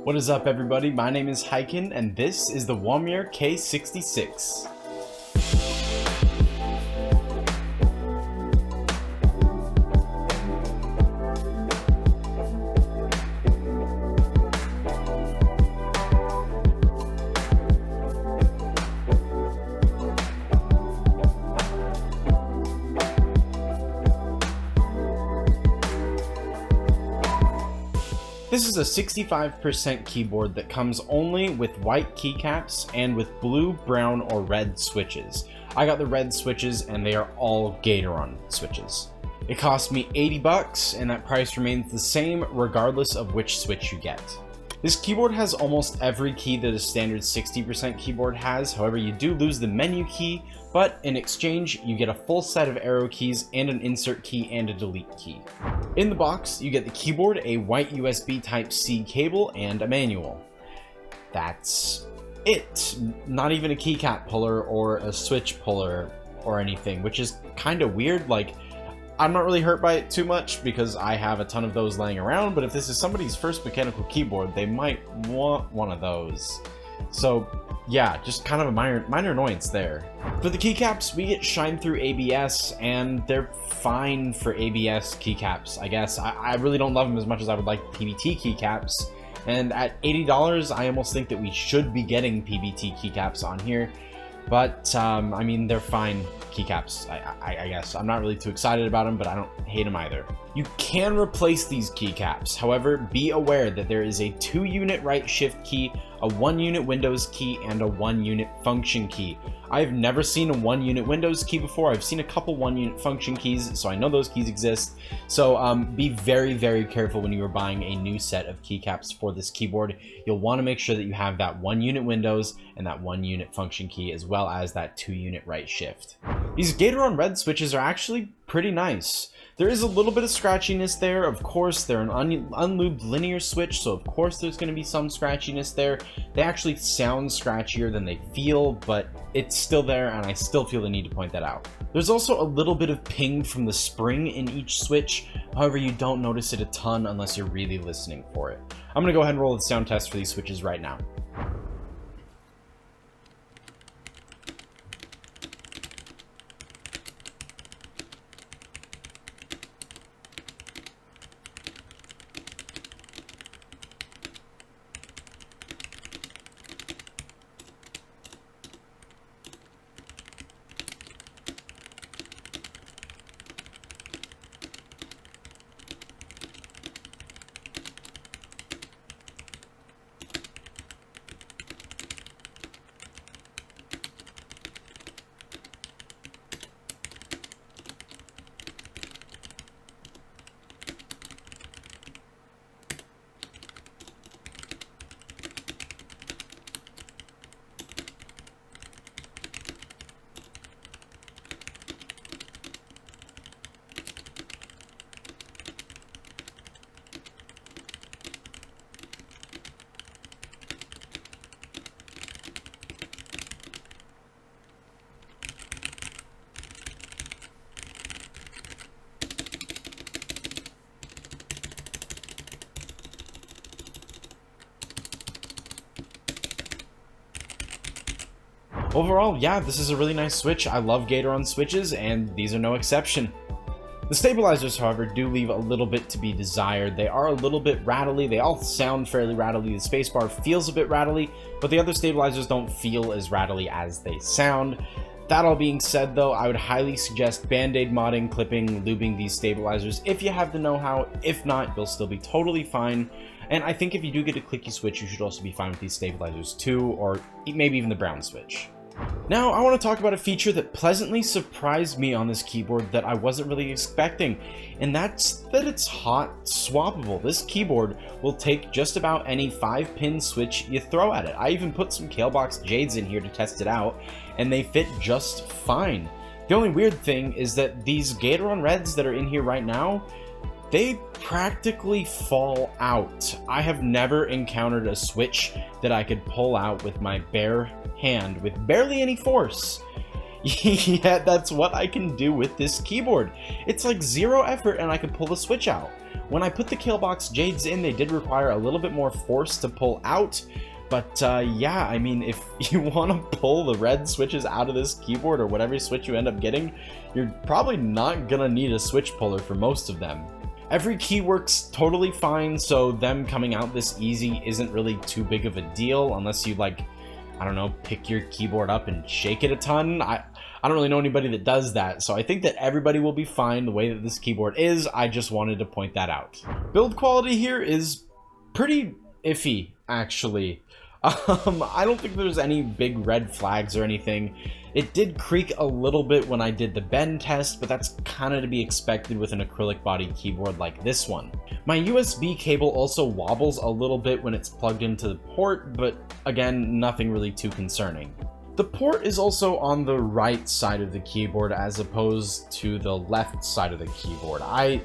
What is up, everybody? My name is Hyken, and this is the Womier K66. This is a 65% keyboard that comes only with white keycaps and with blue, brown, or red switches. I got the red switches and they are all Gateron switches. It cost me 80 bucks and that price remains the same regardless of which switch you get. This keyboard has almost every key that a standard 60% keyboard has, however you do lose the menu key, but in exchange you get a full set of arrow keys and an insert key and a delete key. In the box you get the keyboard, a white USB Type-C cable, and a manual. That's it. Not even a keycap puller or a switch puller or anything, which is kind of weird. Like, I'm not really hurt by it too much because I have a ton of those laying around, but if this is somebody's first mechanical keyboard, they might want one of those. So yeah, just kind of a minor annoyance there. For the keycaps, we get shine through ABS, and they're fine for ABS keycaps, I guess. I really don't love them as much as I would like PBT keycaps, and at $80, I almost think that we should be getting PBT keycaps on here. But, I mean, they're fine keycaps, I guess. I'm not really too excited about them, but I don't hate them either. You can replace these keycaps. However, be aware that there is a 2-unit right shift key, a 1-unit Windows key, and a 1-unit function key. I've never seen a 1-unit Windows key before. I've seen a couple 1-unit function keys, so I know those keys exist. So be very, very careful when you are buying a new set of keycaps for this keyboard. You'll want to make sure that you have that 1-unit Windows and that 1-unit function key, as well as that 2-unit right shift. These Gateron red switches are actually pretty nice. There is a little bit of scratchiness there. Of course, they're an unlubed linear switch, so of course there's going to be some scratchiness there. They actually sound scratchier than they feel, but it's still there, and I still feel the need to point that out. There's also a little bit of ping from the spring in each switch. However, you don't notice it a ton unless you're really listening for it. I'm going to go ahead and roll the sound test for these switches right now. Overall, yeah, this is a really nice switch. I love Gateron switches, and these are no exception. The stabilizers, however, do leave a little bit to be desired. They are a little bit rattly. They all sound fairly rattly. The spacebar feels a bit rattly, but the other stabilizers don't feel as rattly as they sound. That all being said, though, I would highly suggest Band-Aid modding, clipping, lubing these stabilizers if you have the know-how. If not, you'll still be totally fine. And I think if you do get a clicky switch, you should also be fine with these stabilizers too, or maybe even the brown switch. Now, I want to talk about a feature that pleasantly surprised me on this keyboard that I wasn't really expecting, and that's that it's hot swappable. This keyboard will take just about any 5-pin switch you throw at it. I even put some Kalebox Jades in here to test it out, and they fit just fine. The only weird thing is that these Gateron Reds that are in here right now, they practically fall out. I have never encountered a switch that I could pull out with my bare hand with barely any force. Yeah, that's what I can do with this keyboard. It's like zero effort and I can pull the switch out. When I put the Killbox Jades in, they did require a little bit more force to pull out. But yeah, I mean, if you want to pull the red switches out of this keyboard or whatever switch you end up getting, you're probably not gonna need a switch puller for most of them. Every key works totally fine, so them coming out this easy isn't really too big of a deal unless you, like, I don't know, pick your keyboard up and shake it a ton. I don't really know anybody that does that, so I think that everybody will be fine the way that this keyboard is. I just wanted to point that out. Build quality here is pretty iffy, actually. I don't think there's any big red flags or anything. It did creak a little bit when I did the bend test, but that's kind of to be expected with an acrylic body keyboard like this one. My USB cable also wobbles a little bit when it's plugged into the port, but again, nothing really too concerning. The port is also on the right side of the keyboard as opposed to the left side of the keyboard. I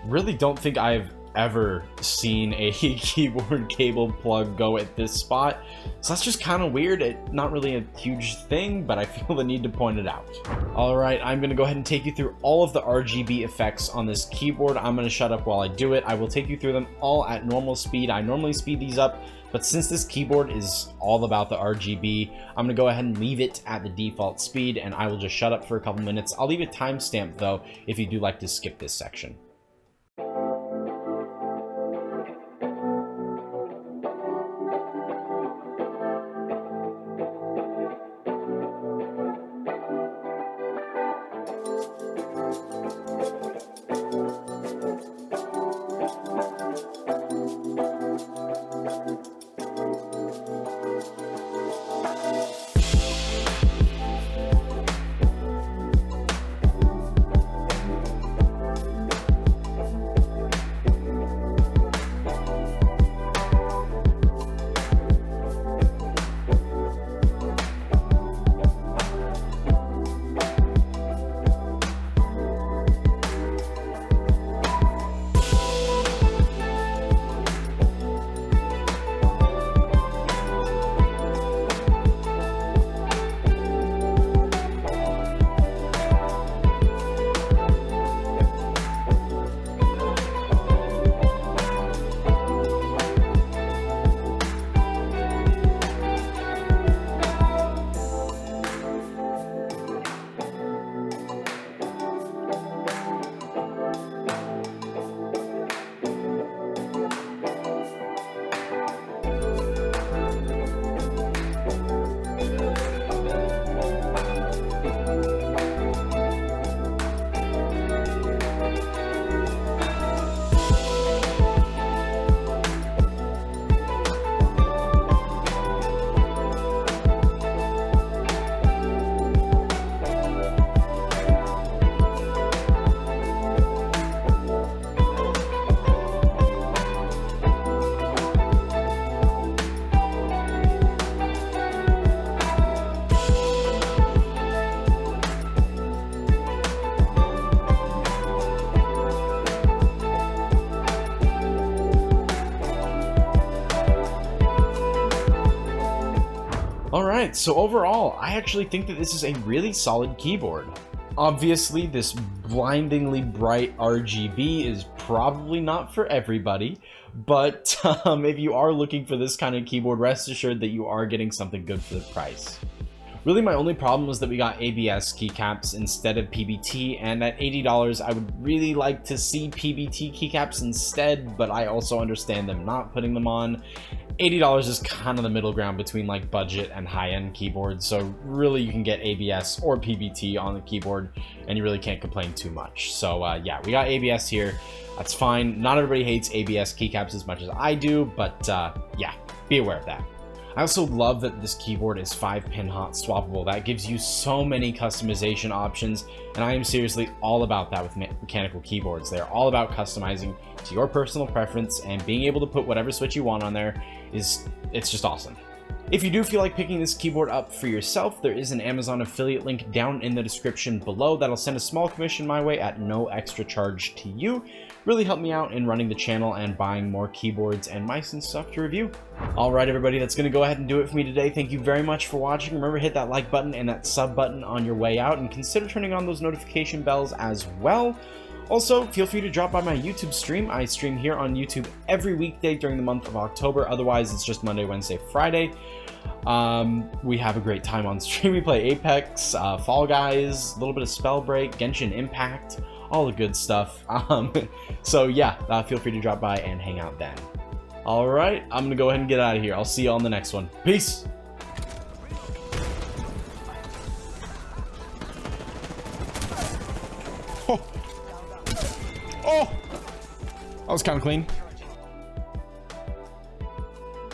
really don't think I've ever seen a keyboard cable plug go at this spot, so that's just kind of weird. It's not really a huge thing, but I feel the need to point it out. Alright, I'm going to go ahead and take you through all of the RGB effects on this keyboard. I'm going to shut up while I do it. I will take you through them all at normal speed. I normally speed these up, but since this keyboard is all about the RGB, I'm going to go ahead and leave it at the default speed, and I will just shut up for a couple minutes. I'll leave a timestamp though if you do like to skip this section. Alright, so overall, I actually think that this is a really solid keyboard. Obviously, this blindingly bright RGB is probably not for everybody, but if you are looking for this kind of keyboard, rest assured that you are getting something good for the price. Really, my only problem was that we got ABS keycaps instead of PBT, and at $80, I would really like to see PBT keycaps instead, but I also understand them not putting them on. $80 is kind of the middle ground between like budget and high-end keyboards, so really you can get ABS or PBT on the keyboard, and you really can't complain too much. So yeah, we got ABS here. That's fine. Not everybody hates ABS keycaps as much as I do, but yeah, be aware of that. I also love that this keyboard is 5-pin hot swappable. That gives you so many customization options, and I am seriously all about that with mechanical keyboards. They're all about customizing to your personal preference, and being able to put whatever switch you want on there it's just awesome. If you do feel like picking this keyboard up for yourself, there is an Amazon affiliate link down in the description below that'll send a small commission my way at no extra charge to you. Really help me out in running the channel and buying more keyboards and mice and stuff to review. Alright everybody, that's going to go ahead and do it for me today. Thank you very much for watching. Remember, hit that like button and that sub button on your way out, and consider turning on those notification bells as well. Also, feel free to drop by my YouTube stream. I stream here on YouTube every weekday during the month of October. Otherwise, it's just Monday, Wednesday, Friday. We have a great time on stream. We play Apex, Fall Guys, a little bit of Spellbreak, Genshin Impact, all the good stuff. So yeah, feel free to drop by and hang out then. Alright, I'm going to go ahead and get out of here. I'll see you on the next one. Peace! Oh! That was kind of clean.